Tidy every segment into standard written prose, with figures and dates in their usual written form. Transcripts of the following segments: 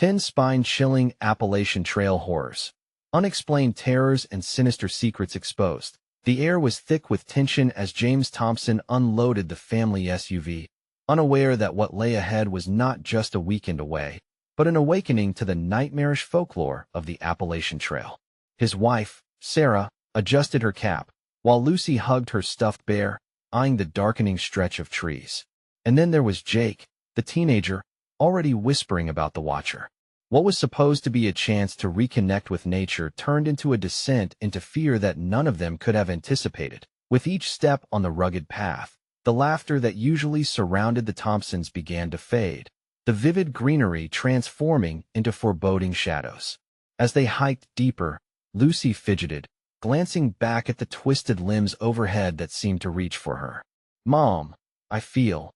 10 spine-chilling Appalachian Trail horrors. Unexplained terrors and sinister secrets exposed. The air was thick with tension as James Thompson unloaded the family SUV, unaware that what lay ahead was not just a weekend away, but an awakening to the nightmarish folklore of the Appalachian Trail. His wife, Sarah, adjusted her cap, while Lucy hugged her stuffed bear, eyeing the darkening stretch of trees. And then there was Jake, the teenager, already whispering about the Watcher. What was supposed to be a chance to reconnect with nature turned into a descent into fear that none of them could have anticipated. With each step on the rugged path, the laughter that usually surrounded the Thompsons began to fade, the vivid greenery transforming into foreboding shadows. As they hiked deeper, Lucy fidgeted, glancing back at the twisted limbs overhead that seemed to reach for her. "Mom, I feel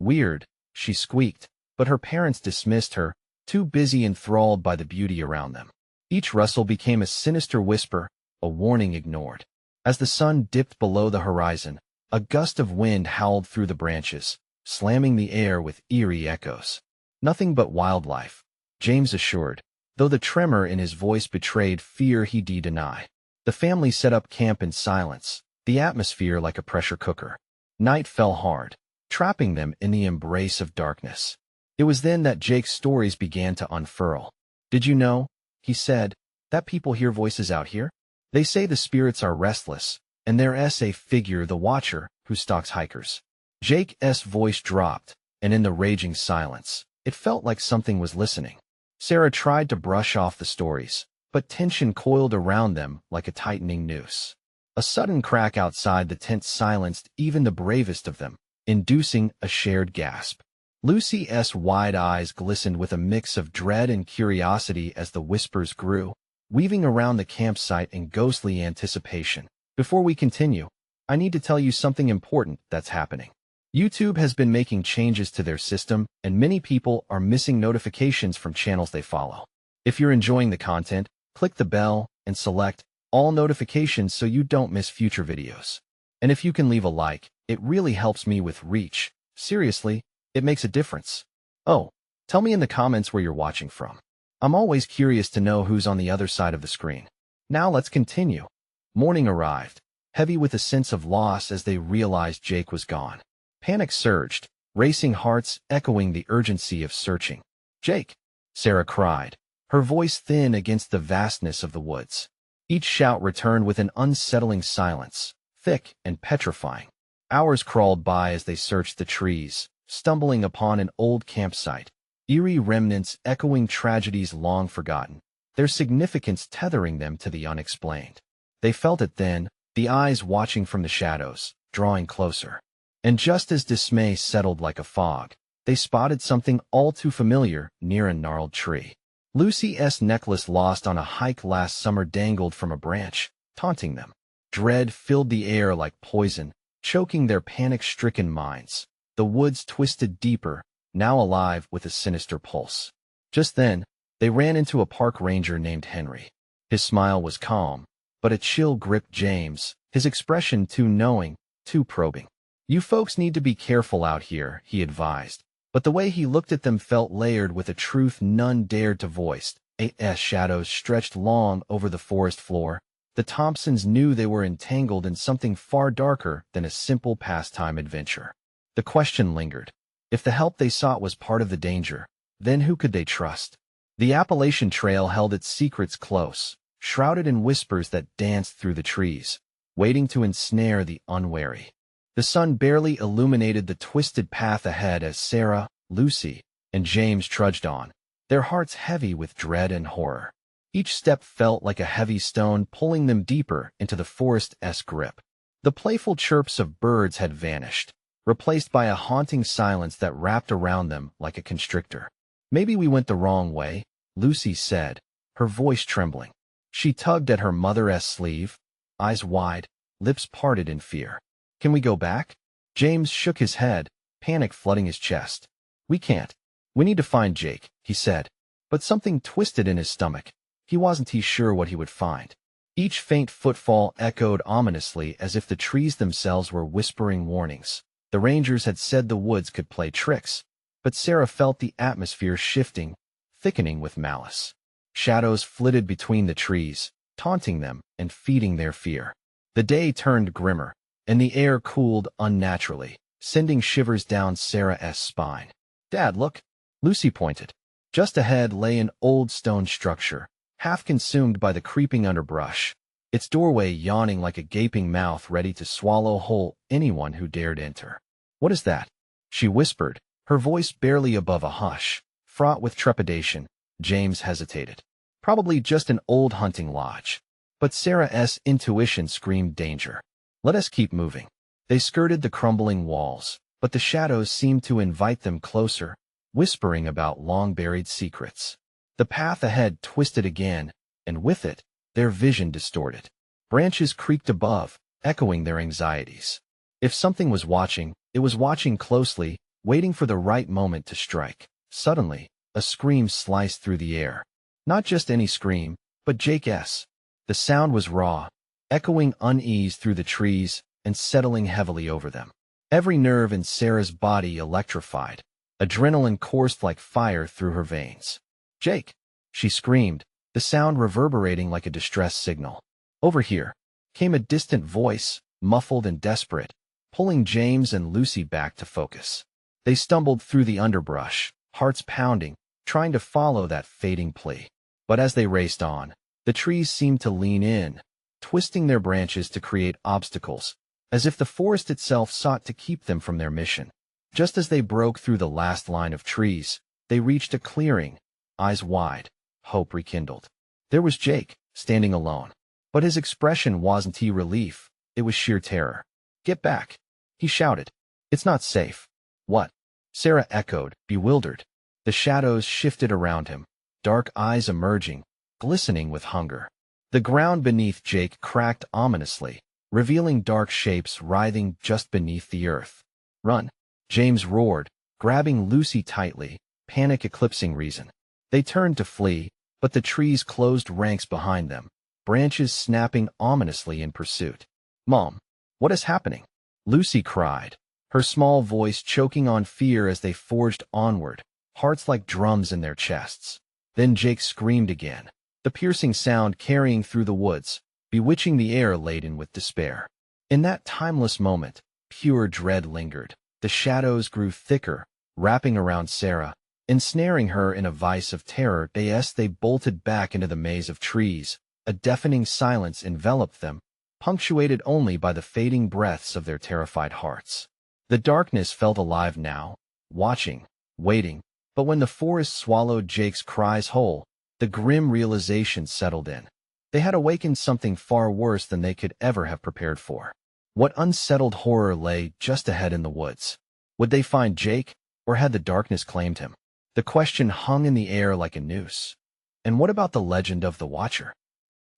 weird," she squeaked, but her parents dismissed her, too busy enthralled by the beauty around them. Each rustle became a sinister whisper, a warning ignored. As the sun dipped below the horizon, a gust of wind howled through the branches, slamming the air with eerie echoes. "Nothing but wildlife," James assured, though the tremor in his voice betrayed fear he'd deny. The family set up camp in silence, the atmosphere like a pressure cooker. Night fell hard, trapping them in the embrace of darkness. It was then that Jake's stories began to unfurl. "Did you know," he said, "that people hear voices out here? They say the spirits are restless, and there's a figure, the Watcher, who stalks hikers." Jake's voice dropped, and in the raging silence, it felt like something was listening. Sarah tried to brush off the stories, but tension coiled around them like a tightening noose. A sudden crack outside the tent silenced even the bravest of them, inducing a shared gasp. Lucy's wide eyes glistened with a mix of dread and curiosity as the whispers grew, weaving around the campsite in ghostly anticipation. "Before we continue, I need to tell you something important that's happening. YouTube has been making changes to their system, and many people are missing notifications from channels they follow. If you're enjoying the content, click the bell and select all notifications so you don't miss future videos. And if you can leave a like, it really helps me with reach. Seriously, it makes a difference. Oh, tell me in the comments where you're watching from. I'm always curious to know who's on the other side of the screen." Now let's continue. Morning arrived, heavy with a sense of loss as they realized Jake was gone. Panic surged, racing hearts echoing the urgency of searching. "Jake!" Sarah cried, her voice thin against the vastness of the woods. Each shout returned with an unsettling silence, thick and petrifying. Hours crawled by as they searched the trees, stumbling upon an old campsite, eerie remnants echoing tragedies long forgotten, their significance tethering them to the unexplained. They felt it then, the eyes watching from the shadows, drawing closer. And just as dismay settled like a fog, they spotted something all too familiar near a gnarled tree. Lucy's necklace lost on a hike last summer dangled from a branch, taunting them. Dread filled the air like poison, choking their panic-stricken minds. The woods twisted deeper, now alive with a sinister pulse. Just then, they ran into a park ranger named Henry. His smile was calm, but a chill gripped James, his expression too knowing, too probing. "You folks need to be careful out here," he advised, but the way he looked at them felt layered with a truth none dared to voice. As shadows stretched long over the forest floor, the Thompsons knew they were entangled in something far darker than a simple pastime adventure. The question lingered. If the help they sought was part of the danger, then who could they trust? The Appalachian Trail held its secrets close, shrouded in whispers that danced through the trees, waiting to ensnare the unwary. The sun barely illuminated the twisted path ahead as Sarah, Lucy, and James trudged on, their hearts heavy with dread and horror. Each step felt like a heavy stone pulling them deeper into the forest's grip. The playful chirps of birds had vanished, replaced by a haunting silence that wrapped around them like a constrictor. "Maybe we went the wrong way," Lucy said, her voice trembling. She tugged at her mother's sleeve, eyes wide, lips parted in fear. "Can we go back?" James shook his head, panic flooding his chest. "We can't. We need to find Jake," he said, but something twisted in his stomach. He wasn't sure what he would find. Each faint footfall echoed ominously as if the trees themselves were whispering warnings. The rangers had said the woods could play tricks, but Sarah felt the atmosphere shifting, thickening with malice. Shadows flitted between the trees, taunting them and feeding their fear. The day turned grimmer, and the air cooled unnaturally, sending shivers down Sarah's spine. "Dad, look!" Lucy pointed. Just ahead lay an old stone structure, half consumed by the creeping underbrush, its doorway yawning like a gaping mouth ready to swallow whole anyone who dared enter. "What is that?" she whispered, her voice barely above a hush. Fraught with trepidation, James hesitated. Probably just an old hunting lodge. But Sarah's intuition screamed danger. "Let us keep moving." They skirted the crumbling walls, but the shadows seemed to invite them closer, whispering about long-buried secrets. The path ahead twisted again, and with it, their vision distorted. Branches creaked above, echoing their anxieties. If something was watching, it was watching closely, waiting for the right moment to strike. Suddenly, a scream sliced through the air. Not just any scream, but Jake's. The sound was raw, echoing unease through the trees and settling heavily over them. Every nerve in Sarah's body electrified. Adrenaline coursed like fire through her veins. "Jake!" she screamed, the sound reverberating like a distress signal. "Over here!" came a distant voice, muffled and desperate, pulling James and Lucy back to focus. They stumbled through the underbrush, hearts pounding, trying to follow that fading plea. But as they raced on, the trees seemed to lean in, twisting their branches to create obstacles, as if the forest itself sought to keep them from their mission. Just as they broke through the last line of trees, they reached a clearing, eyes wide, hope rekindled. There was Jake, standing alone. But his expression wasn't relief, it was sheer terror. "Get back!" he shouted. "It's not safe." "What?" Sarah echoed, bewildered. The shadows shifted around him, dark eyes emerging, glistening with hunger. The ground beneath Jake cracked ominously, revealing dark shapes writhing just beneath the earth. "Run!" James roared, grabbing Lucy tightly, panic eclipsing reason. They turned to flee, but the trees closed ranks behind them, branches snapping ominously in pursuit. "Mom, what is happening?" Lucy cried, her small voice choking on fear as they forged onward, hearts like drums in their chests. Then Jake screamed again, the piercing sound carrying through the woods, bewitching the air laden with despair. In that timeless moment, pure dread lingered. The shadows grew thicker, wrapping around Sarah, ensnaring her in a vice of terror. As they bolted back into the maze of trees, a deafening silence enveloped them, punctuated only by the fading breaths of their terrified hearts. The darkness felt alive now, watching, waiting, but when the forest swallowed Jake's cries whole, the grim realization settled in. They had awakened something far worse than they could ever have prepared for. What unsettled horror lay just ahead in the woods? Would they find Jake, or had the darkness claimed him? The question hung in the air like a noose. And what about the legend of the Watcher?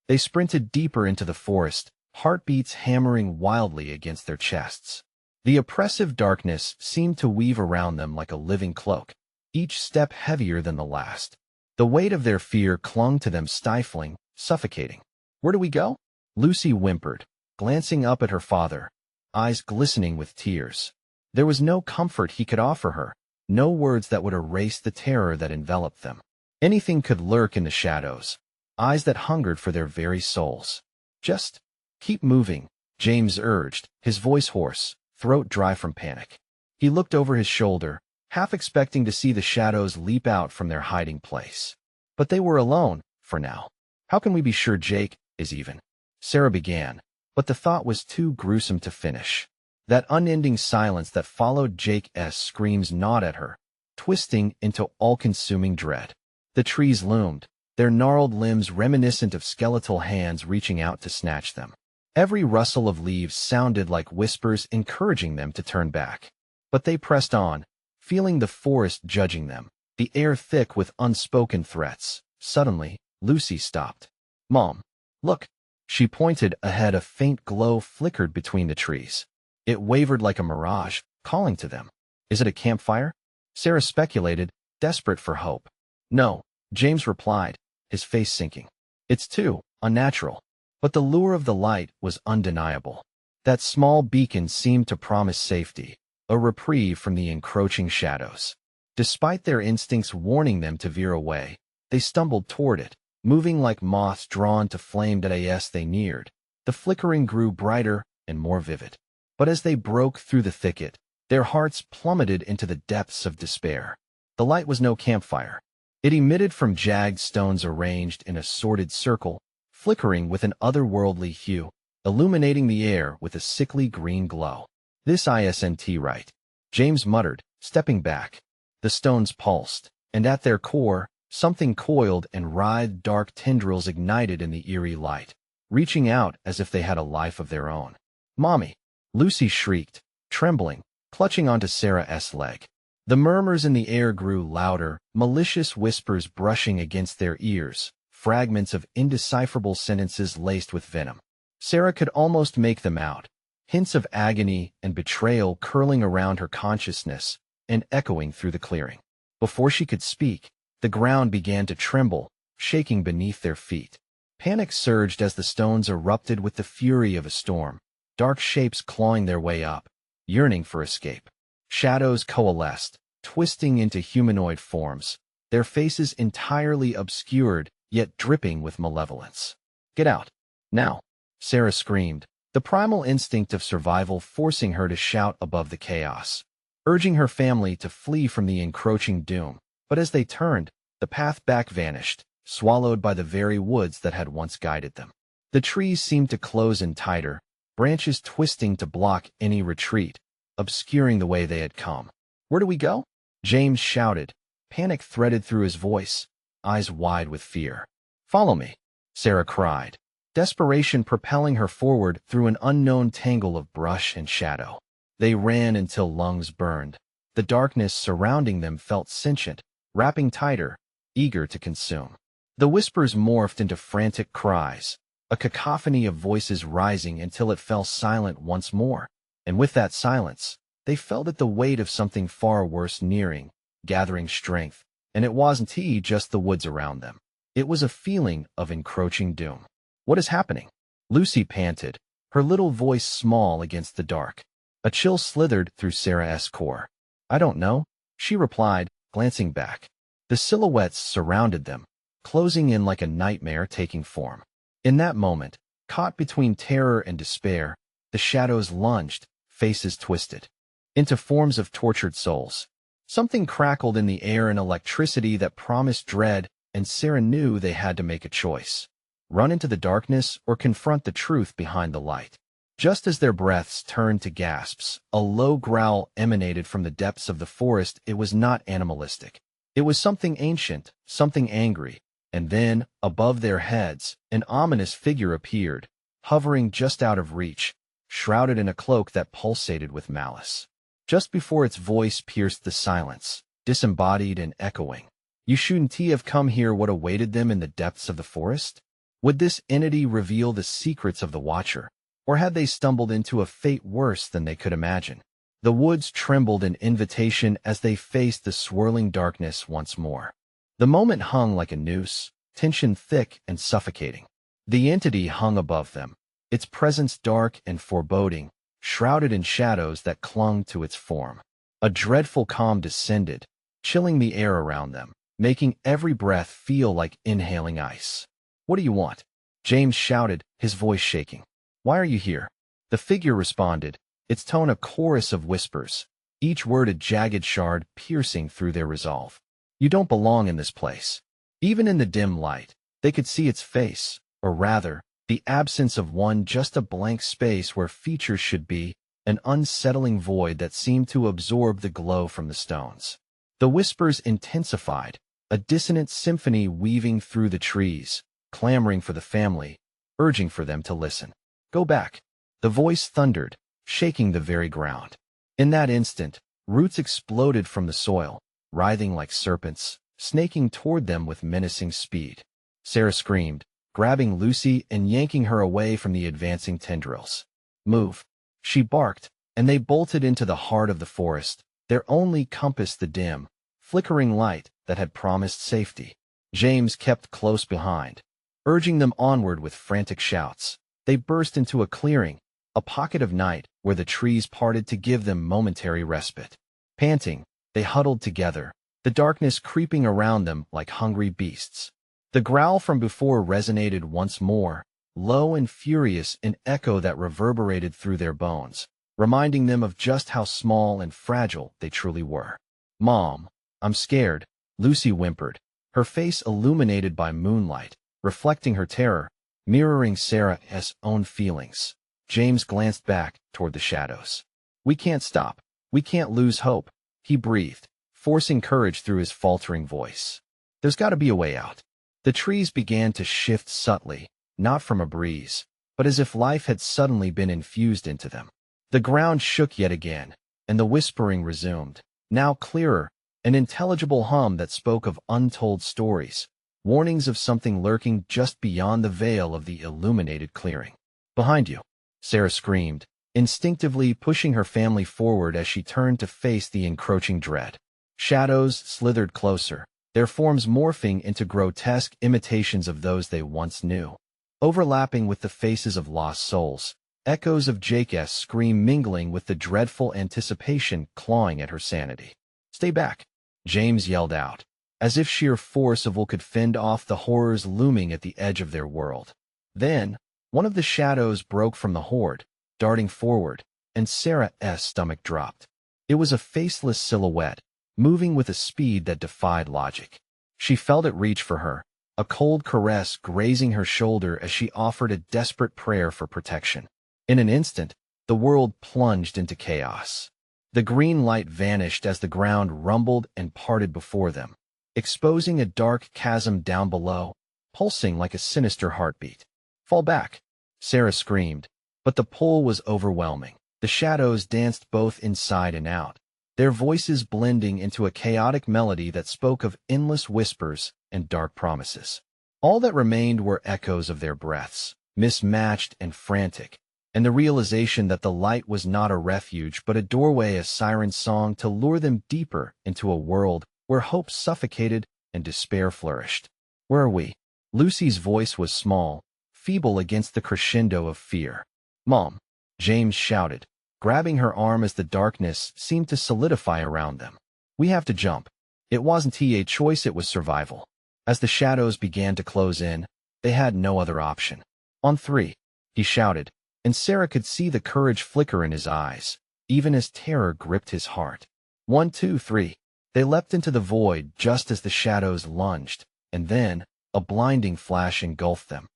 They sprinted deeper into the forest, heartbeats hammering wildly against their chests. The oppressive darkness seemed to weave around them like a living cloak, each step heavier than the last. The weight of their fear clung to them, stifling, suffocating. "Where do we go?" Lucy whimpered, glancing up at her father, eyes glistening with tears. There was no comfort he could offer her, no words that would erase the terror that enveloped them. Anything could lurk in the shadows, eyes that hungered for their very souls. "Just keep moving," James urged, his voice hoarse, throat dry from panic. He looked over his shoulder, half expecting to see the shadows leap out from their hiding place. But they were alone, for now. "How can we be sure Jake is even?" Sarah began, but the thought was too gruesome to finish. That unending silence that followed Jake's screams gnawed at her, twisting into all-consuming dread. The trees loomed, their gnarled limbs reminiscent of skeletal hands reaching out to snatch them. Every rustle of leaves sounded like whispers encouraging them to turn back. But they pressed on, feeling the forest judging them, the air thick with unspoken threats. Suddenly, Lucy stopped. "Mom, look." She pointed ahead. A faint glow flickered between the trees. It wavered like a mirage, calling to them. "Is it a campfire?" Sarah speculated, desperate for hope. "No," James replied, his face sinking. "It's too unnatural." But the lure of the light was undeniable. That small beacon seemed to promise safety, a reprieve from the encroaching shadows. Despite their instincts warning them to veer away, they stumbled toward it, moving like moths drawn to flame as they neared. The flickering grew brighter and more vivid. But as they broke through the thicket, their hearts plummeted into the depths of despair. The light was no campfire. It emitted from jagged stones arranged in a sordid circle, flickering with an otherworldly hue, illuminating the air with a sickly green glow. "This isn't right," James muttered, stepping back. The stones pulsed, and at their core, something coiled and writhed. Dark tendrils ignited in the eerie light, reaching out as if they had a life of their own. "Mommy!" Lucy shrieked, trembling, clutching onto Sarah's leg. The murmurs in the air grew louder, malicious whispers brushing against their ears, fragments of indecipherable sentences laced with venom. Sarah could almost make them out, hints of agony and betrayal curling around her consciousness and echoing through the clearing. Before she could speak, the ground began to tremble, shaking beneath their feet. Panic surged as the stones erupted with the fury of a storm, dark shapes clawing their way up, yearning for escape. Shadows coalesced, twisting into humanoid forms, their faces entirely obscured, yet dripping with malevolence. "Get out! Now!" Sarah screamed, the primal instinct of survival forcing her to shout above the chaos, urging her family to flee from the encroaching doom. But as they turned, the path back vanished, swallowed by the very woods that had once guided them. The trees seemed to close in tighter, branches twisting to block any retreat, obscuring the way they had come. "Where do we go?" James shouted, panic threaded through his voice, eyes wide with fear. "Follow me," Sarah cried, desperation propelling her forward through an unknown tangle of brush and shadow. They ran until lungs burned. The darkness surrounding them felt sentient, wrapping tighter, eager to consume. The whispers morphed into frantic cries, a cacophony of voices rising until it fell silent once more. And with that silence, they felt the weight of something far worse nearing, gathering strength, and it wasn't just the woods around them. It was a feeling of encroaching doom. "What is happening?" Lucy panted, her little voice small against the dark. A chill slithered through Sarah's core. "I don't know," she replied, glancing back. The silhouettes surrounded them, closing in like a nightmare taking form. In that moment, caught between terror and despair, the shadows lunged, faces twisted, into forms of tortured souls. Something crackled in the air, an electricity that promised dread, and Sarah knew they had to make a choice. Run into the darkness or confront the truth behind the light. Just as their breaths turned to gasps, a low growl emanated from the depths of the forest. It was not animalistic. It was something ancient, something angry. And then, above their heads, an ominous figure appeared, hovering just out of reach, shrouded in a cloak that pulsated with malice. Just before its voice pierced the silence, disembodied and echoing. "You shouldn't have come here." What awaited them in the depths of the forest? Would this entity reveal the secrets of the Watcher? Or had they stumbled into a fate worse than they could imagine? The woods trembled in invitation as they faced the swirling darkness once more. The moment hung like a noose, tension thick and suffocating. The entity hung above them, its presence dark and foreboding, shrouded in shadows that clung to its form. A dreadful calm descended, chilling the air around them, making every breath feel like inhaling ice. "What do you want?" James shouted, his voice shaking. "Why are you here?" The figure responded, its tone a chorus of whispers, each word a jagged shard piercing through their resolve. "You don't belong in this place." Even in the dim light, they could see its face, or rather, the absence of one, just a blank space where features should be, an unsettling void that seemed to absorb the glow from the stones. The whispers intensified, a dissonant symphony weaving through the trees, clamoring for the family, urging for them to listen. "Go back," the voice thundered, shaking the very ground. In that instant, roots exploded from the soil, writhing like serpents, snaking toward them with menacing speed. Sarah screamed, grabbing Lucy and yanking her away from the advancing tendrils. "Move," she barked, and they bolted into the heart of the forest, their only compass the dim, flickering light that had promised safety. James kept close behind, urging them onward with frantic shouts. They burst into a clearing, a pocket of night where the trees parted to give them momentary respite. Panting, they huddled together, the darkness creeping around them like hungry beasts. The growl from before resonated once more, low and furious, an echo that reverberated through their bones, reminding them of just how small and fragile they truly were. "Mom, I'm scared," Lucy whimpered, her face illuminated by moonlight, reflecting her terror, mirroring Sarah's own feelings. James glanced back toward the shadows. "We can't stop. We can't lose hope," he breathed, forcing courage through his faltering voice. "There's got to be a way out." The trees began to shift subtly, not from a breeze, but as if life had suddenly been infused into them. The ground shook yet again, and the whispering resumed, now clearer, an intelligible hum that spoke of untold stories, warnings of something lurking just beyond the veil of the illuminated clearing. "Behind you," Sarah screamed, instinctively pushing her family forward as she turned to face the encroaching dread. Shadows slithered closer, their forms morphing into grotesque imitations of those they once knew. Overlapping with the faces of lost souls, echoes of Jake's scream mingling with the dreadful anticipation clawing at her sanity. "Stay back," James yelled out, as if sheer force of will could fend off the horrors looming at the edge of their world. Then, one of the shadows broke from the horde, darting forward, and Sarah's stomach dropped. It was a faceless silhouette, moving with a speed that defied logic. She felt it reach for her, a cold caress grazing her shoulder as she offered a desperate prayer for protection. In an instant, the world plunged into chaos. The green light vanished as the ground rumbled and parted before them, exposing a dark chasm down below, pulsing like a sinister heartbeat. "Fall back," Sarah screamed, but the pull was overwhelming. The shadows danced both inside and out, their voices blending into a chaotic melody that spoke of endless whispers and dark promises. All that remained were echoes of their breaths, mismatched and frantic, and the realization that the light was not a refuge but a doorway, a siren song to lure them deeper into a world where hope suffocated and despair flourished. "Where are we?" Lucy's voice was small, feeble against the crescendo of fear. "Mom," James shouted, grabbing her arm as the darkness seemed to solidify around them. "We have to jump." It wasn't a choice, it was survival. As the shadows began to close in, they had no other option. "On three," he shouted, and Sarah could see the courage flicker in his eyes, even as terror gripped his heart. 1, 2, 3. They leapt into the void just as the shadows lunged, and then a blinding flash engulfed them.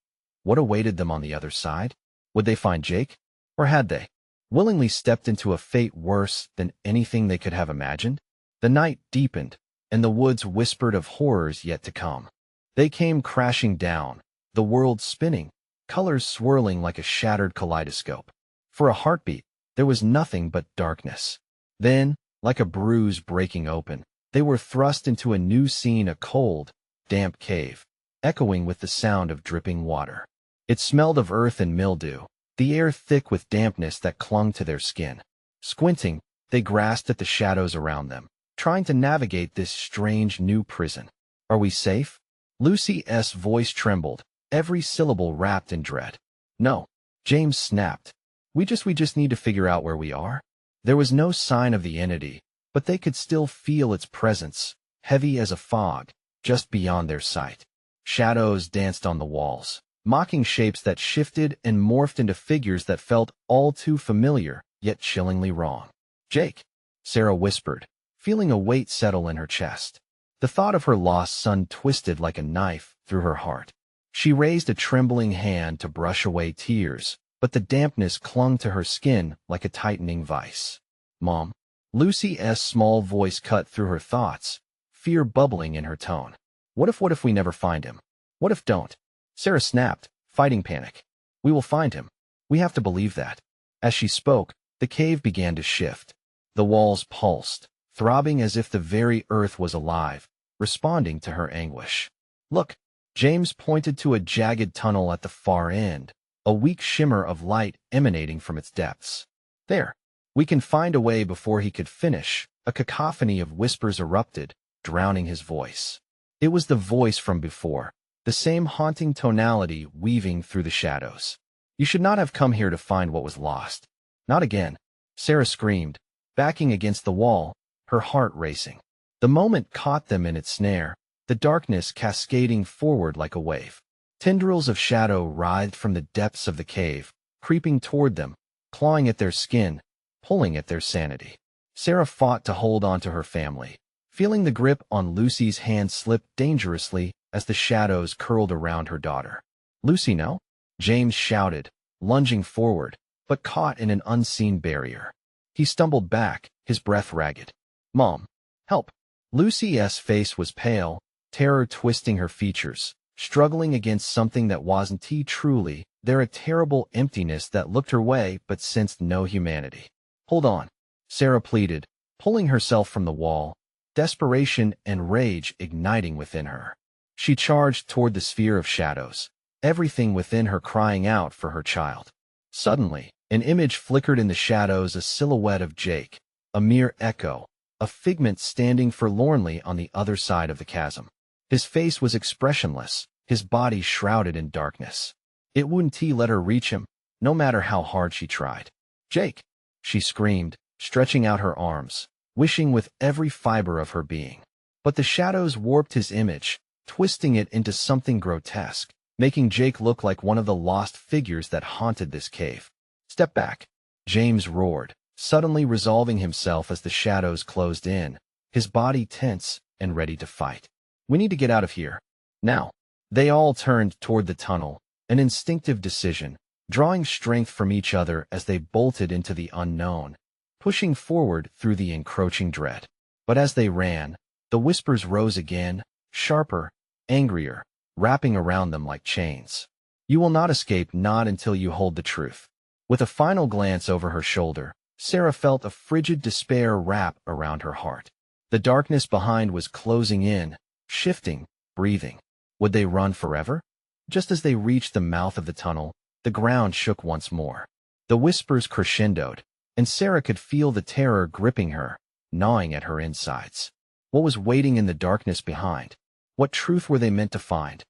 What awaited them on the other side? Would they find Jake? Or had they willingly stepped into a fate worse than anything they could have imagined? The night deepened, and the woods whispered of horrors yet to come. They came crashing down, the world spinning, colors swirling like a shattered kaleidoscope. For a heartbeat, there was nothing but darkness. Then, like a bruise breaking open, they were thrust into a new scene, a cold, damp cave, echoing with the sound of dripping water. It smelled of earth and mildew, the air thick with dampness that clung to their skin. Squinting, they grasped at the shadows around them, trying to navigate this strange new prison. "Are we safe?" Lucy's voice trembled, every syllable wrapped in dread. "No," James snapped. We just need to figure out where we are." There was no sign of the entity, but they could still feel its presence, heavy as a fog, just beyond their sight. Shadows danced on the walls, mocking shapes that shifted and morphed into figures that felt all too familiar, yet chillingly wrong. "Jake," Sarah whispered, feeling a weight settle in her chest. The thought of her lost son twisted like a knife through her heart. She raised a trembling hand to brush away tears, but the dampness clung to her skin like a tightening vice. "Mom," Lucy's small voice cut through her thoughts, fear bubbling in her tone. What if we never find him? What if don't?" Sarah snapped, fighting panic. "We will find him. We have to believe that." As she spoke, the cave began to shift. The walls pulsed, throbbing as if the very earth was alive, responding to her anguish. "Look," James pointed to a jagged tunnel at the far end, a weak shimmer of light emanating from its depths. "There. We can find a way." Before he could finish, a cacophony of whispers erupted, drowning his voice. It was the voice from before, the same haunting tonality weaving through the shadows. "You should not have come here to find what was lost. Not again," Sarah screamed, backing against the wall, her heart racing. The moment caught them in its snare, the darkness cascading forward like a wave. Tendrils of shadow writhed from the depths of the cave, creeping toward them, clawing at their skin, pulling at their sanity. Sarah fought to hold on to her family, feeling the grip on Lucy's hand slip dangerously as the shadows curled around her daughter. "Lucy, no?" James shouted, lunging forward, but caught in an unseen barrier. He stumbled back, his breath ragged. "Mom, help!" Lucy's face was pale, terror twisting her features, struggling against something that wasn't truly there, a terrible emptiness that looked her way but sensed no humanity. "Hold on," Sarah pleaded, pulling herself from the wall, desperation and rage igniting within her. She charged toward the sphere of shadows, everything within her crying out for her child. Suddenly, an image flickered in the shadows, a silhouette of Jake, a mere echo, a figment standing forlornly on the other side of the chasm. His face was expressionless, his body shrouded in darkness. It wouldn't let her reach him, no matter how hard she tried. "Jake!" she screamed, stretching out her arms, wishing with every fiber of her being. But the shadows warped his image, twisting it into something grotesque, making Jake look like one of the lost figures that haunted this cave. "Step back," James roared, suddenly resolving himself as the shadows closed in, his body tense and ready to fight. "We need to get out of here. Now." They all turned toward the tunnel, an instinctive decision, drawing strength from each other as they bolted into the unknown, pushing forward through the encroaching dread. But as they ran, the whispers rose again, sharper, angrier, wrapping around them like chains. "You will not escape, not until you hold the truth." With a final glance over her shoulder, Sarah felt a frigid despair wrap around her heart. The darkness behind was closing in, shifting, breathing. Would they run forever? Just as they reached the mouth of the tunnel, the ground shook once more. The whispers crescendoed, and Sarah could feel the terror gripping her, gnawing at her insides. What was waiting in the darkness behind? What truth were they meant to find?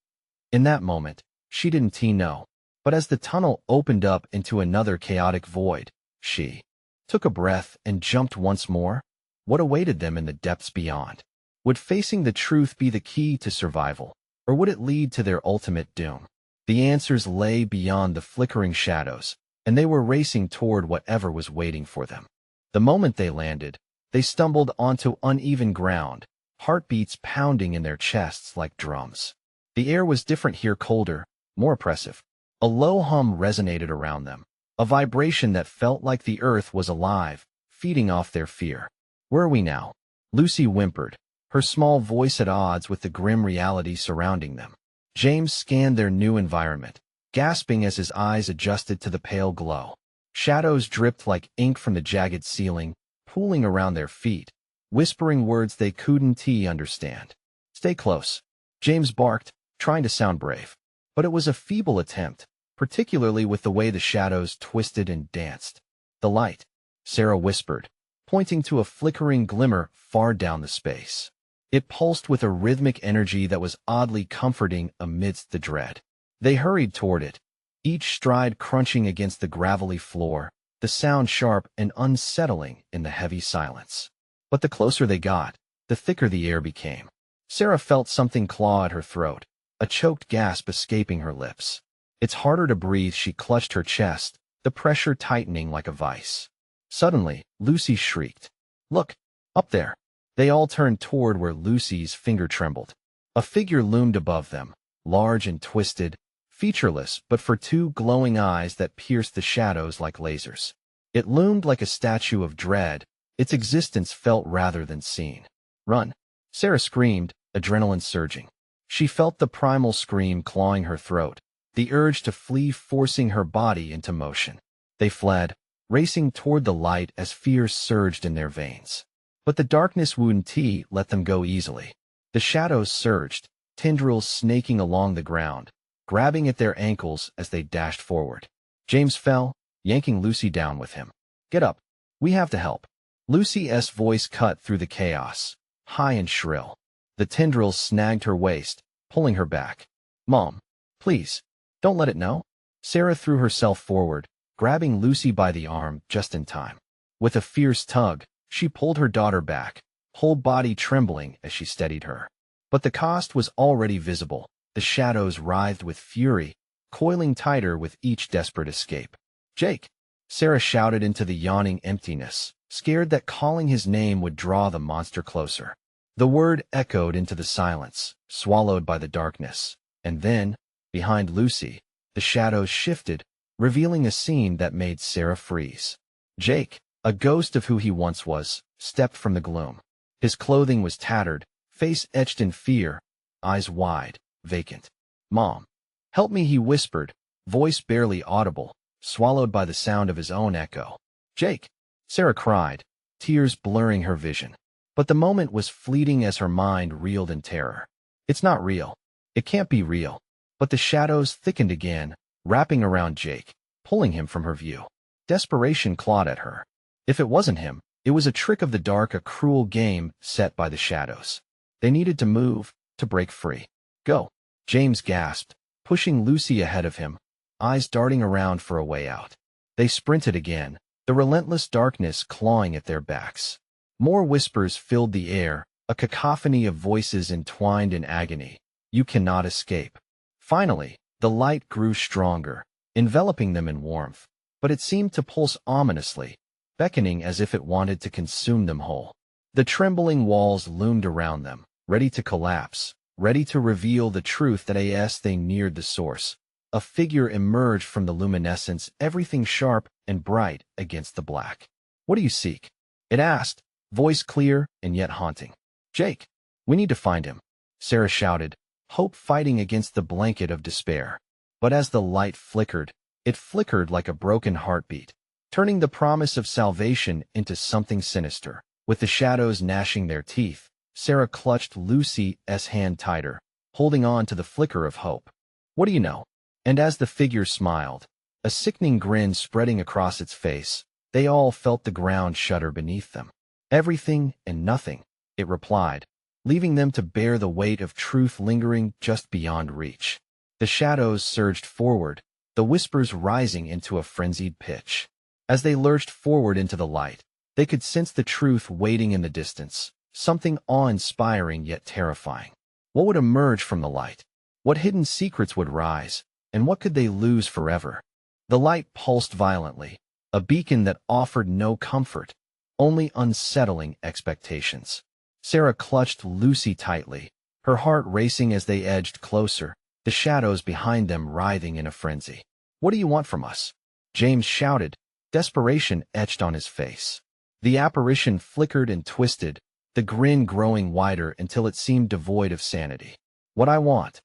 In that moment, she didn't know. But as the tunnel opened up into another chaotic void, she took a breath and jumped once more. What awaited them in the depths beyond? Would facing the truth be the key to survival, or would it lead to their ultimate doom? The answers lay beyond the flickering shadows, and they were racing toward whatever was waiting for them. The moment they landed, they stumbled onto uneven ground, heartbeats pounding in their chests like drums. The air was different here, colder, more oppressive. A low hum resonated around them, a vibration that felt like the earth was alive, feeding off their fear. "Where are we now?" Lucy whimpered, her small voice at odds with the grim reality surrounding them. James scanned their new environment, gasping as his eyes adjusted to the pale glow. Shadows dripped like ink from the jagged ceiling, pooling around their feet, whispering words they couldn't understand. "Stay close," James barked, trying to sound brave. But it was a feeble attempt, particularly with the way the shadows twisted and danced. "The light," Sarah whispered, pointing to a flickering glimmer far down the space. It pulsed with a rhythmic energy that was oddly comforting amidst the dread. They hurried toward it, each stride crunching against the gravelly floor, the sound sharp and unsettling in the heavy silence. But the closer they got, the thicker the air became. Sarah felt something claw at her throat, a choked gasp escaping her lips. "It's harder to breathe," she clutched her chest, the pressure tightening like a vice. Suddenly, Lucy shrieked. "Look! Up there!" They all turned toward where Lucy's finger trembled. A figure loomed above them, large and twisted, featureless but for two glowing eyes that pierced the shadows like lasers. It loomed like a statue of dread, its existence felt rather than seen. "Run!" Sarah screamed, adrenaline surging. She felt the primal scream clawing her throat, the urge to flee forcing her body into motion. They fled, racing toward the light as fear surged in their veins. But the darkness wouldn't let them go easily. The shadows surged, tendrils snaking along the ground, grabbing at their ankles as they dashed forward. James fell, yanking Lucy down with him. "Get up. We have to help." Lucy's voice cut through the chaos, high and shrill. The tendrils snagged her waist, pulling her back. "Mom, please, don't let it know." Sarah threw herself forward, grabbing Lucy by the arm just in time. With a fierce tug, she pulled her daughter back, whole body trembling as she steadied her. But the cost was already visible. The shadows writhed with fury, coiling tighter with each desperate escape. "Jake!" Sarah shouted into the yawning emptiness, scared that calling his name would draw the monster closer. The word echoed into the silence, swallowed by the darkness. And then, behind Lucy, the shadows shifted, revealing a scene that made Sarah freeze. Jake, a ghost of who he once was, stepped from the gloom. His clothing was tattered, face etched in fear, eyes wide, vacant. "Mom, help me," he whispered, voice barely audible, swallowed by the sound of his own echo. "Jake!" Sarah cried, tears blurring her vision. But the moment was fleeting as her mind reeled in terror. It's not real. It can't be real. But the shadows thickened again, wrapping around Jake, pulling him from her view. Desperation clawed at her. If it wasn't him, it was a trick of the dark, a cruel game set by the shadows. They needed to move, to break free. "Go!" James gasped, pushing Lucy ahead of him, eyes darting around for a way out. They sprinted again, the relentless darkness clawing at their backs. More whispers filled the air, a cacophony of voices entwined in agony. "You cannot escape." Finally, the light grew stronger, enveloping them in warmth, but it seemed to pulse ominously, beckoning as if it wanted to consume them whole. The trembling walls loomed around them, ready to collapse, ready to reveal the truth that as they neared the source. A figure emerged from the luminescence, everything sharp and bright against the black. "What do you seek?" it asked, voice clear and yet haunting. "Jake, we need to find him," Sarah shouted, hope fighting against the blanket of despair. But as the light flickered, it flickered like a broken heartbeat, turning the promise of salvation into something sinister. With the shadows gnashing their teeth, Sarah clutched Lucy's hand tighter, holding on to the flicker of hope. "What do you know?" And as the figure smiled, a sickening grin spreading across its face, they all felt the ground shudder beneath them. "Everything and nothing," it replied, leaving them to bear the weight of truth lingering just beyond reach. The shadows surged forward, the whispers rising into a frenzied pitch. As they lurched forward into the light, they could sense the truth waiting in the distance, something awe-inspiring yet terrifying. What would emerge from the light? What hidden secrets would rise, and what could they lose forever? The light pulsed violently, a beacon that offered no comfort, only unsettling expectations. Sarah clutched Lucy tightly, her heart racing as they edged closer, the shadows behind them writhing in a frenzy. "What do you want from us?" James shouted, desperation etched on his face. The apparition flickered and twisted, the grin growing wider until it seemed devoid of sanity. "What I want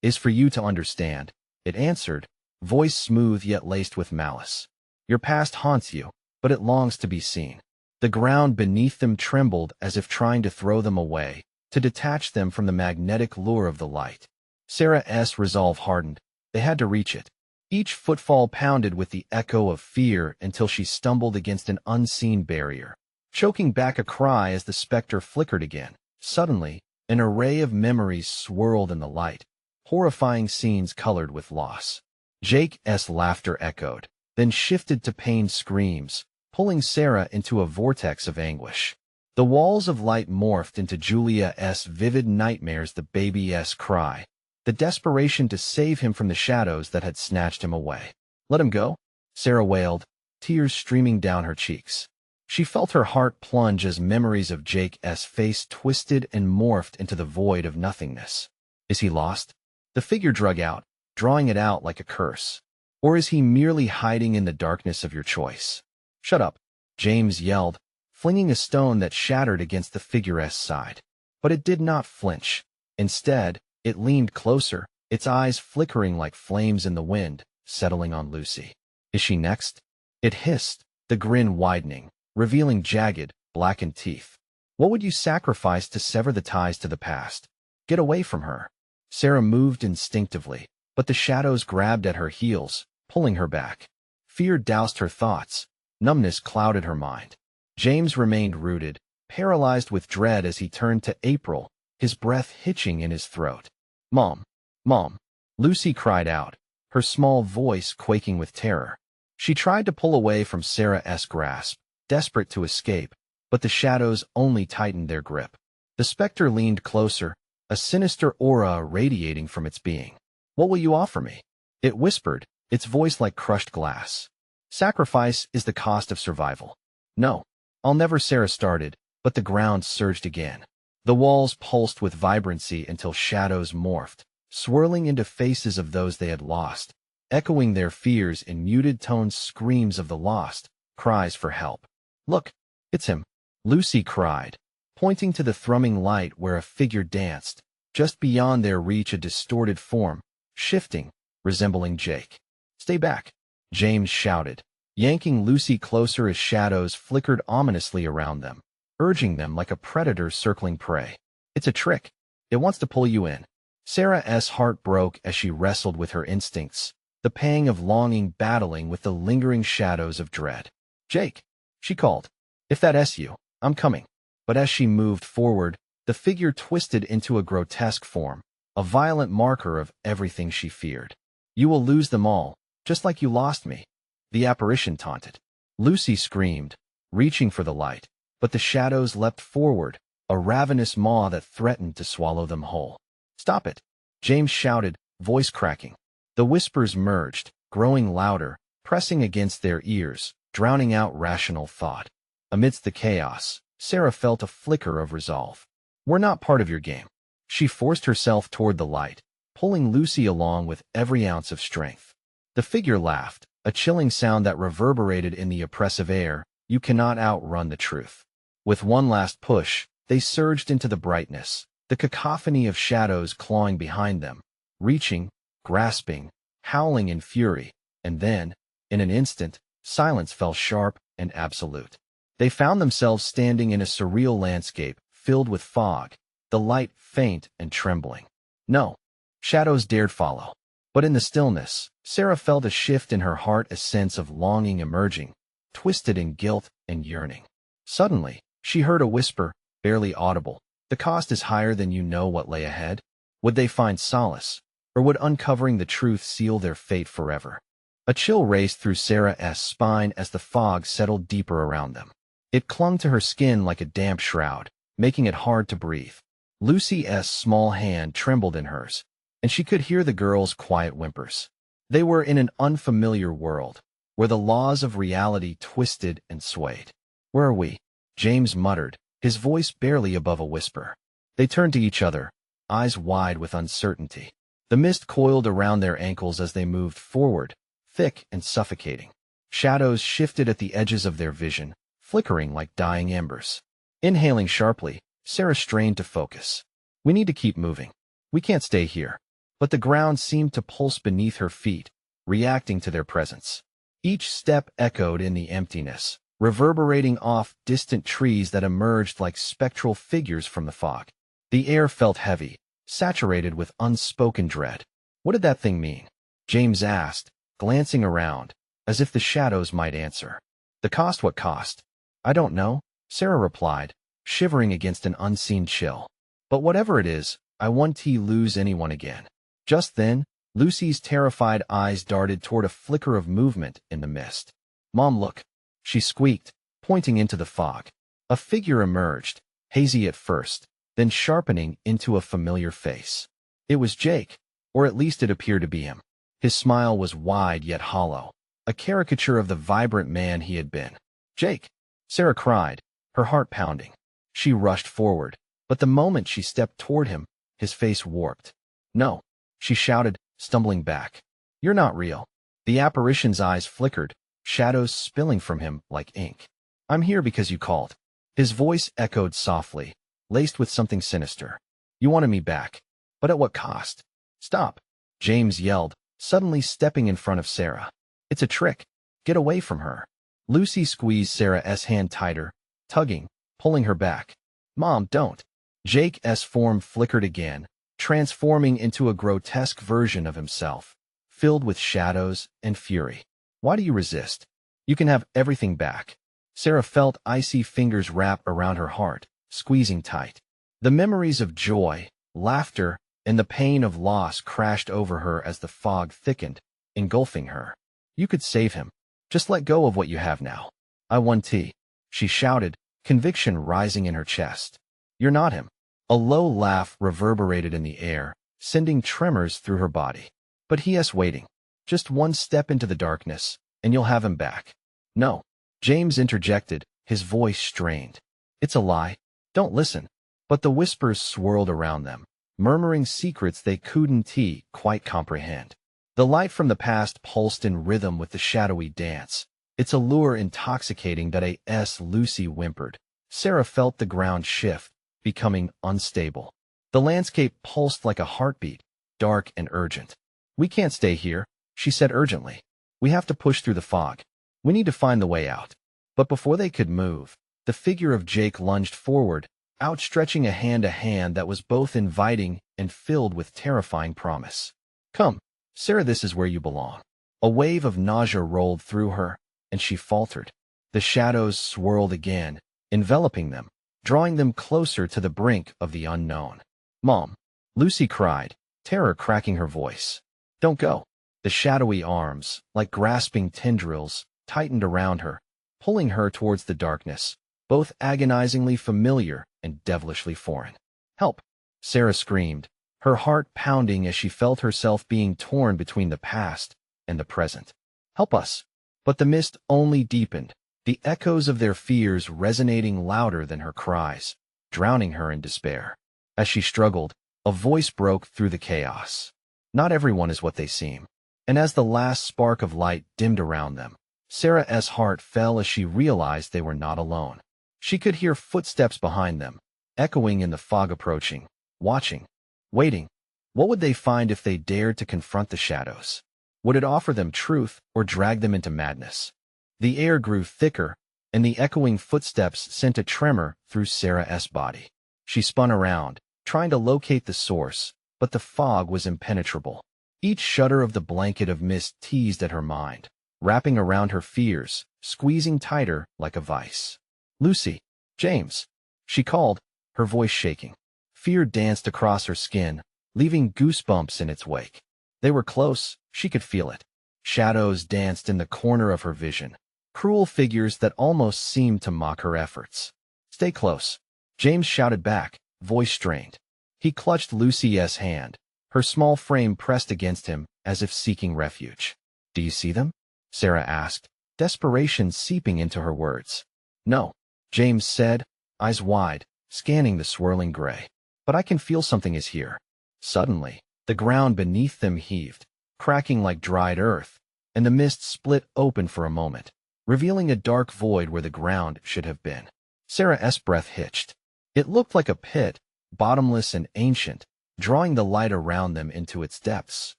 is for you to understand," it answered, voice smooth yet laced with malice. "Your past haunts you, but it longs to be seen." The ground beneath them trembled as if trying to throw them away, to detach them from the magnetic lure of the light. Sarah's resolve hardened. They had to reach it. Each footfall pounded with the echo of fear until she stumbled against an unseen barrier, choking back a cry as the specter flickered again. Suddenly, an array of memories swirled in the light, horrifying scenes colored with loss. Jake's laughter echoed, then shifted to pained screams, pulling Sarah into a vortex of anguish. The walls of light morphed into Julia's vivid nightmares, the baby's cry, the desperation to save him from the shadows that had snatched him away. "Let him go," Sarah wailed, tears streaming down her cheeks. She felt her heart plunge as memories of Jake's face twisted and morphed into the void of nothingness. Is he lost? The figure drug out, drawing it out like a curse. Or is he merely hiding in the darkness of your choice? "Shut up," James yelled, flinging a stone that shattered against the figure's side. But it did not flinch. Instead, it leaned closer, its eyes flickering like flames in the wind, settling on Lucy. "Is she next?" it hissed, the grin widening, revealing jagged, blackened teeth. "What would you sacrifice to sever the ties to the past? Get away from her." Sarah moved instinctively, but the shadows grabbed at her heels, pulling her back. Fear doused her thoughts. Numbness clouded her mind. James remained rooted, paralyzed with dread as he turned to April, his breath hitching in his throat. "Mom! Mom!" Lucy cried out, her small voice quaking with terror. She tried to pull away from Sarah's grasp, desperate to escape, but the shadows only tightened their grip. The specter leaned closer, a sinister aura radiating from its being. "What will you offer me?" It whispered, its voice like crushed glass. "Sacrifice is the cost of survival." "No, I'll never," Sarah started, but the ground surged again. The walls pulsed with vibrancy until shadows morphed, swirling into faces of those they had lost, echoing their fears in muted toned screams of the lost, cries for help. "Look, it's him," Lucy cried, pointing to the thrumming light where a figure danced, just beyond their reach, a distorted form, shifting, resembling Jake. "Stay back," James shouted, yanking Lucy closer as shadows flickered ominously around them, urging them like a predator circling prey. "It's a trick. It wants to pull you in." Sarah's heart broke as she wrestled with her instincts, the pang of longing battling with the lingering shadows of dread. "Jake," she called. "If that's you, I'm coming." But as she moved forward, the figure twisted into a grotesque form, a violent marker of everything she feared. "You will lose them all, just like you lost me," the apparition taunted. Lucy screamed, reaching for the light, but the shadows leapt forward, a ravenous maw that threatened to swallow them whole. "Stop it," James shouted, voice cracking. The whispers merged, growing louder, pressing against their ears, drowning out rational thought. Amidst the chaos, Sarah felt a flicker of resolve. "We're not part of your game." She forced herself toward the light, pulling Lucy along with every ounce of strength. The figure laughed, a chilling sound that reverberated in the oppressive air. "You cannot outrun the truth." With one last push, they surged into the brightness, the cacophony of shadows clawing behind them, reaching, grasping, howling in fury, and then, in an instant, silence fell sharp and absolute. They found themselves standing in a surreal landscape filled with fog, the light faint and trembling. No shadows dared follow. But in the stillness, Sarah felt a shift in her heart, a sense of longing emerging, twisted in guilt and yearning. Suddenly, she heard a whisper, barely audible. "The cost is higher than you know what lay ahead." Would they find solace, or would uncovering the truth seal their fate forever? A chill raced through Sarah's spine as the fog settled deeper around them. It clung to her skin like a damp shroud, making it hard to breathe. Lucy's small hand trembled in hers, and she could hear the girl's quiet whimpers. They were in an unfamiliar world, where the laws of reality twisted and swayed. "Where are we?" James muttered, his voice barely above a whisper. They turned to each other, eyes wide with uncertainty. The mist coiled around their ankles as they moved forward, thick and suffocating. Shadows shifted at the edges of their vision, flickering like dying embers. Inhaling sharply, Sarah strained to focus. "We need to keep moving. We can't stay here." But the ground seemed to pulse beneath her feet, reacting to their presence. Each step echoed in the emptiness, reverberating off distant trees that emerged like spectral figures from the fog. The air felt heavy, saturated with unspoken dread. "What did that thing mean?" James asked, glancing around, as if the shadows might answer. "The cost, what cost?" "I don't know," Sarah replied, shivering against an unseen chill. "But whatever it is, I won't lose anyone again." Just then, Lucy's terrified eyes darted toward a flicker of movement in the mist. "Mom, look," she squeaked, pointing into the fog. A figure emerged, hazy at first, then sharpening into a familiar face. It was Jake, or at least it appeared to be him. His smile was wide yet hollow, a caricature of the vibrant man he had been. "Jake!" Sarah cried, her heart pounding. She rushed forward, but the moment she stepped toward him, his face warped. "No!" she shouted, stumbling back. "You're not real." The apparition's eyes flickered, shadows spilling from him like ink. "I'm here because you called." His voice echoed softly, laced with something sinister. "You wanted me back. But at what cost?" "Stop!" James yelled, suddenly stepping in front of Sarah. "It's a trick. Get away from her." Lucy squeezed Sarah's hand tighter, tugging, pulling her back. "Mom, don't." Jake's form flickered again, transforming into a grotesque version of himself, filled with shadows and fury. "Why do you resist? You can have everything back." Sarah felt icy fingers wrap around her heart, squeezing tight. The memories of joy, laughter, and the pain of loss crashed over her as the fog thickened, engulfing her. "You could save him. Just let go of what you have now." "I want tea," she shouted, conviction rising in her chest. "You're not him." A low laugh reverberated in the air, sending tremors through her body. "But he's waiting. Just one step into the darkness, and you'll have him back." "No," James interjected, his voice strained. "It's a lie. Don't listen." But the whispers swirled around them, murmuring secrets they couldn't quite comprehend. The light from the past pulsed in rhythm with the shadowy dance, its allure intoxicating that Lucy whimpered. Sarah felt the ground shift, becoming unstable. The landscape pulsed like a heartbeat, dark and urgent. "We can't stay here," she said urgently. "We have to push through the fog. We need to find the way out." But before they could move, the figure of Jake lunged forward, outstretching a hand that was both inviting and filled with terrifying promise. "Come, Sarah, this is where you belong." A wave of nausea rolled through her, and she faltered. The shadows swirled again, enveloping them, drawing them closer to the brink of the unknown. "Mom," Lucy cried, terror cracking her voice. "Don't go." The shadowy arms, like grasping tendrils, tightened around her, pulling her towards the darkness, both agonizingly familiar and devilishly foreign. "Help!" Sarah screamed, her heart pounding as she felt herself being torn between the past and the present. "Help us!" But the mist only deepened, the echoes of their fears resonating louder than her cries, drowning her in despair. As she struggled, a voice broke through the chaos. "Not everyone is what they seem." And as the last spark of light dimmed around them, Sarah's heart fell as she realized they were not alone. She could hear footsteps behind them, echoing in the fog, approaching, watching, waiting. What would they find if they dared to confront the shadows? Would it offer them truth or drag them into madness? The air grew thicker, and the echoing footsteps sent a tremor through Sarah's body. She spun around, trying to locate the source, but the fog was impenetrable. Each shudder of the blanket of mist teased at her mind, wrapping around her fears, squeezing tighter like a vice. "Lucy, James," she called, her voice shaking. Fear danced across her skin, leaving goosebumps in its wake. They were close, she could feel it. Shadows danced in the corner of her vision, cruel figures that almost seemed to mock her efforts. "Stay close," James shouted back, voice strained. He clutched Lucy's hand, her small frame pressed against him as if seeking refuge. "Do you see them?" Sarah asked, desperation seeping into her words. "No," James said, eyes wide, scanning the swirling gray. "But I can feel something is here." Suddenly, the ground beneath them heaved, cracking like dried earth, and the mist split open for a moment, revealing a dark void where the ground should have been. Sarah's breath hitched. It looked like a pit, bottomless and ancient, drawing the light around them into its depths,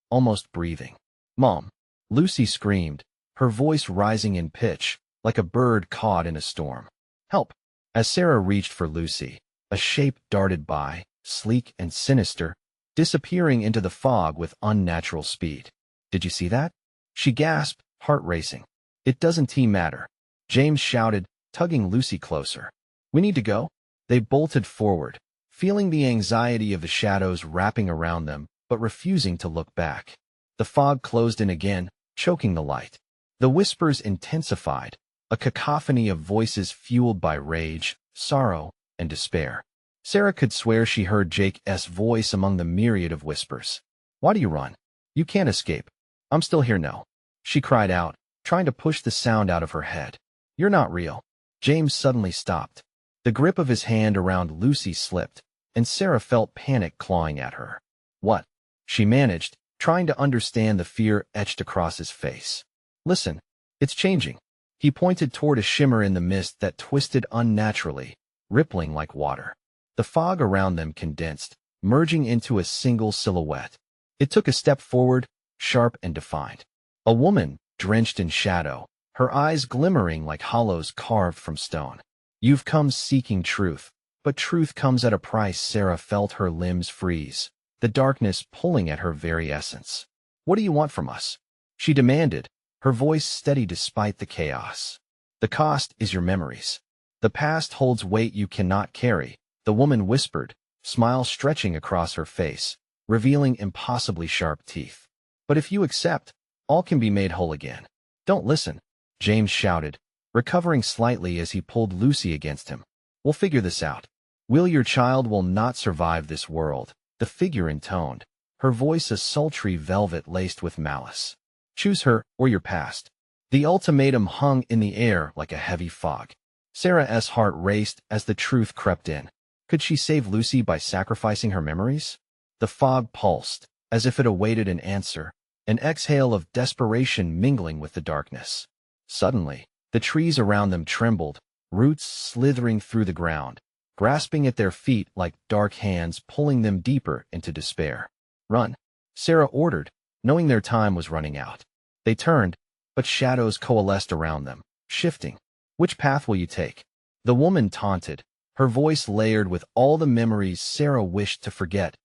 almost breathing. "Mom," Lucy screamed, her voice rising in pitch, like a bird caught in a storm. "Help!" As Sarah reached for Lucy, a shape darted by, sleek and sinister, disappearing into the fog with unnatural speed. "Did you see that?" she gasped, heart racing. "It doesn't matter," James shouted, tugging Lucy closer. "We need to go." They bolted forward, feeling the anxiety of the shadows wrapping around them, but refusing to look back. The fog closed in again, choking the light. The whispers intensified, a cacophony of voices fueled by rage, sorrow, and despair. Sarah could swear she heard Jake's voice among the myriad of whispers. "Why do you run? You can't escape. I'm still here now," she cried out, trying to push the sound out of her head. "You're not real." James suddenly stopped. The grip of his hand around Lucy slipped, and Sarah felt panic clawing at her. "What?" she managed, trying to understand the fear etched across his face. "Listen, it's changing." He pointed toward a shimmer in the mist that twisted unnaturally, rippling like water. The fog around them condensed, merging into a single silhouette. It took a step forward, sharp and defined. A woman, drenched in shadow, her eyes glimmering like hollows carved from stone. "You've come seeking truth, but truth comes at a price." Sarah felt her limbs freeze, the darkness pulling at her very essence. "What do you want from us?" she demanded, her voice steady despite the chaos. "The cost is your memories. The past holds weight you cannot carry," the woman whispered, smile stretching across her face, revealing impossibly sharp teeth. "But if you accept, all can be made whole again." "Don't listen," James shouted, recovering slightly as he pulled Lucy against him. We'll figure this out. Your child will not survive this world, the figure intoned, her voice a sultry velvet laced with malice. Choose her or your past. The ultimatum hung in the air like a heavy fog. Sarah's heart raced as the truth crept in. Could she save Lucy by sacrificing her memories? The fog pulsed, as if it awaited an answer, an exhale of desperation mingling with the darkness. Suddenly, the trees around them trembled, roots slithering through the ground, grasping at their feet like dark hands pulling them deeper into despair. Run, Sarah ordered, knowing their time was running out. They turned, but shadows coalesced around them, shifting. Which path will you take? The woman taunted, her voice layered with all the memories Sarah wished to forget.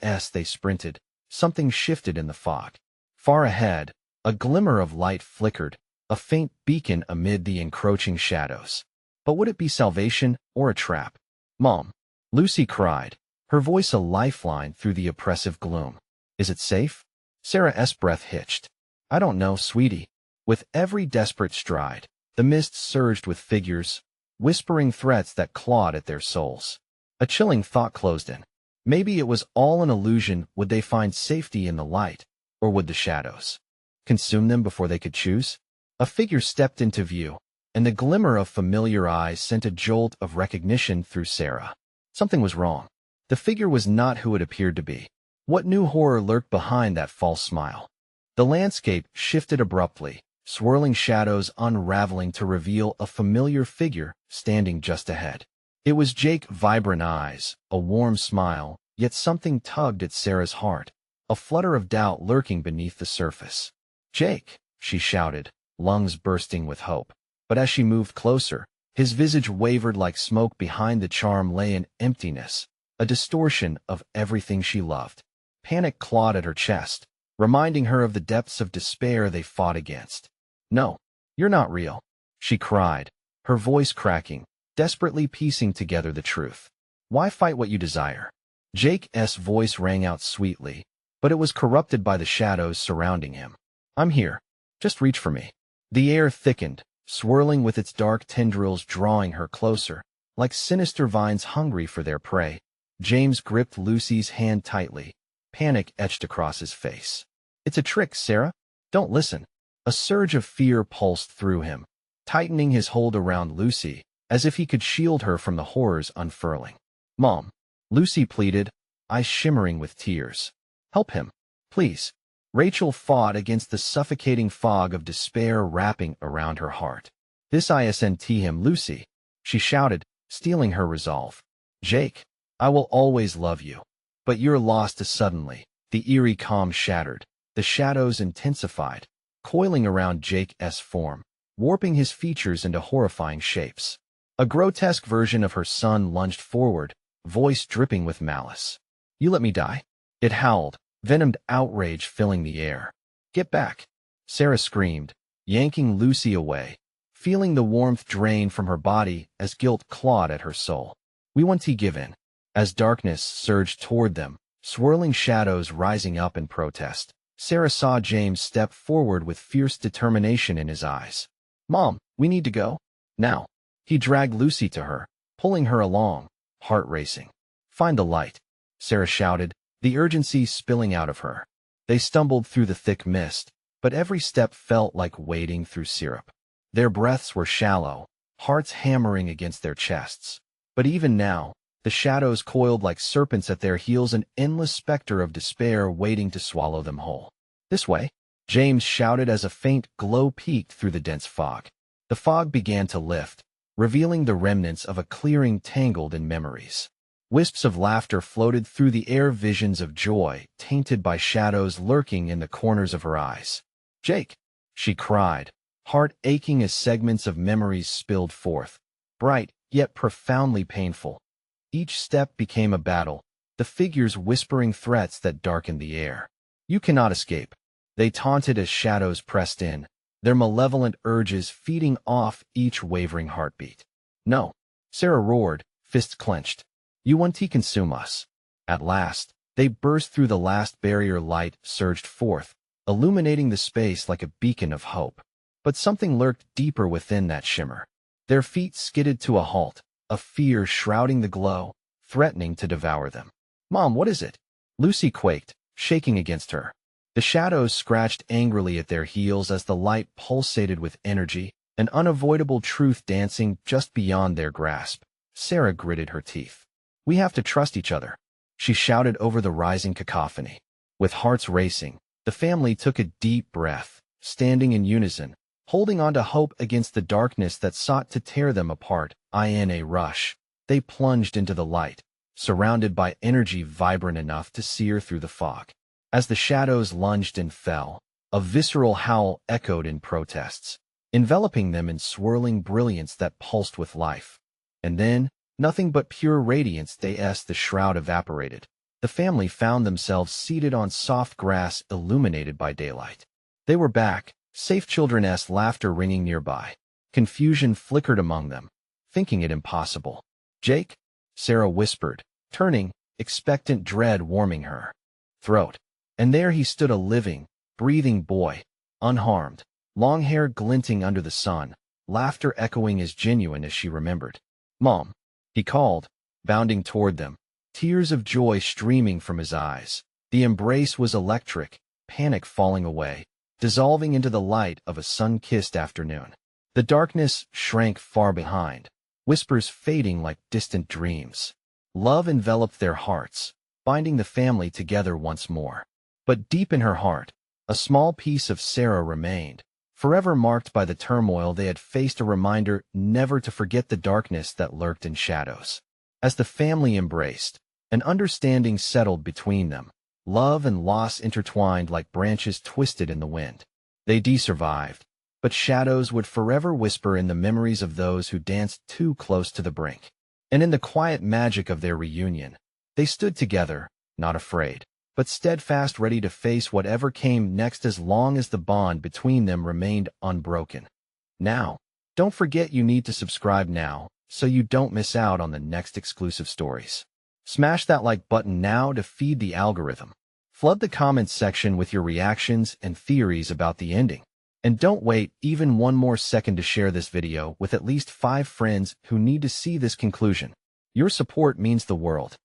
As they sprinted, something shifted in the fog. Far ahead, a glimmer of light flickered, a faint beacon amid the encroaching shadows. But would it be salvation or a trap? Mom, Lucy cried, her voice a lifeline through the oppressive gloom. Is it safe? Sarah's breath hitched. I don't know, sweetie. With every desperate stride, the mist surged with figures, whispering threats that clawed at their souls. A chilling thought closed in. Maybe it was all an illusion. Would they find safety in the light, or would the shadows consume them before they could choose? A figure stepped into view, and the glimmer of familiar eyes sent a jolt of recognition through Sarah. Something was wrong. The figure was not who it appeared to be. What new horror lurked behind that false smile? The landscape shifted abruptly, swirling shadows unraveling to reveal a familiar figure standing just ahead. It was Jake, vibrant eyes, a warm smile, yet something tugged at Sarah's heart, a flutter of doubt lurking beneath the surface. Jake, she shouted, lungs bursting with hope. But as she moved closer, his visage wavered like smoke. Behind the charm lay an emptiness, a distortion of everything she loved. Panic clawed at her chest, reminding her of the depths of despair they fought against. No, you're not real, she cried, her voice cracking, desperately piecing together the truth. Why fight what you desire? Jake's voice rang out sweetly, but it was corrupted by the shadows surrounding him. I'm here. Just reach for me. The air thickened, swirling with its dark tendrils drawing her closer, like sinister vines hungry for their prey. James gripped Lucy's hand tightly, panic etched across his face. It's a trick, Sarah. Don't listen. A surge of fear pulsed through him, tightening his hold around Lucy, as if he could shield her from the horrors unfurling. Mom, Lucy pleaded, eyes shimmering with tears. Help him, please. Rachel fought against the suffocating fog of despair wrapping around her heart. This isn't him, Lucy, she shouted, stealing her resolve. Jake, I will always love you. But you're lost. Suddenly, the eerie calm shattered, the shadows intensified, coiling around Jake's form, warping his features into horrifying shapes. A grotesque version of her son lunged forward, voice dripping with malice. You let me die? It howled, venomed outrage filling the air. Get back, Sarah screamed, yanking Lucy away, feeling the warmth drain from her body as guilt clawed at her soul. We want to give in. As darkness surged toward them, swirling shadows rising up in protest, Sarah saw James step forward with fierce determination in his eyes. Mom, we need to go. Now. He dragged Lucy to her, pulling her along, heart racing. Find the light, Sarah shouted, the urgency spilling out of her. They stumbled through the thick mist, but every step felt like wading through syrup. Their breaths were shallow, hearts hammering against their chests. But even now, the shadows coiled like serpents at their heels, an endless specter of despair waiting to swallow them whole. This way, James shouted as a faint glow peeked through the dense fog. The fog began to lift, revealing the remnants of a clearing tangled in memories. Wisps of laughter floated through the air, visions of joy, tainted by shadows lurking in the corners of her eyes. Jake, she cried, heart aching as segments of memories spilled forth, bright yet profoundly painful. Each step became a battle, the figures whispering threats that darkened the air. You cannot escape, they taunted as shadows pressed in, their malevolent urges feeding off each wavering heartbeat. No, Sarah roared, fists clenched. You want to consume us. At last, they burst through the last barrier. Light surged forth, illuminating the space like a beacon of hope. But something lurked deeper within that shimmer. Their feet skidded to a halt, a fear shrouding the glow, threatening to devour them. "Mom, what is it?" Lucy quaked, shaking against her. The shadows scratched angrily at their heels as the light pulsated with energy, an unavoidable truth dancing just beyond their grasp. Sarah gritted her teeth. "We have to trust each other," she shouted over the rising cacophony. With hearts racing, the family took a deep breath, standing in unison, holding on to hope against the darkness that sought to tear them apart. In a rush, they plunged into the light, surrounded by energy vibrant enough to sear through the fog. As the shadows lunged and fell, a visceral howl echoed in protests, enveloping them in swirling brilliance that pulsed with life. And then, nothing but pure radiance. As the shroud evaporated, the family found themselves seated on soft grass illuminated by daylight. They were back, safe. Children's laughter ringing nearby. Confusion flickered among them, thinking it impossible. "Jake?" Sarah whispered, turning, expectant dread warming her throat. And there he stood, a living, breathing boy, unharmed, long hair glinting under the sun, laughter echoing as genuine as she remembered. "Mom," he called, bounding toward them, tears of joy streaming from his eyes. The embrace was electric, panic falling away, dissolving into the light of a sun-kissed afternoon. The darkness shrank far behind, whispers fading like distant dreams. Love enveloped their hearts, binding the family together once more. But deep in her heart, a small piece of Sarah remained, forever marked by the turmoil they had faced, a reminder never to forget the darkness that lurked in shadows. As the family embraced, an understanding settled between them, love and loss intertwined like branches twisted in the wind. They survived, but shadows would forever whisper in the memories of those who danced too close to the brink. And in the quiet magic of their reunion, they stood together, not afraid, but steadfast, ready to face whatever came next as long as the bond between them remained unbroken. Now, don't forget you need to subscribe now so you don't miss out on the next exclusive stories. Smash that like button now to feed the algorithm. Flood the comments section with your reactions and theories about the ending. And don't wait even one more second to share this video with at least 5 friends who need to see this conclusion. Your support means the world.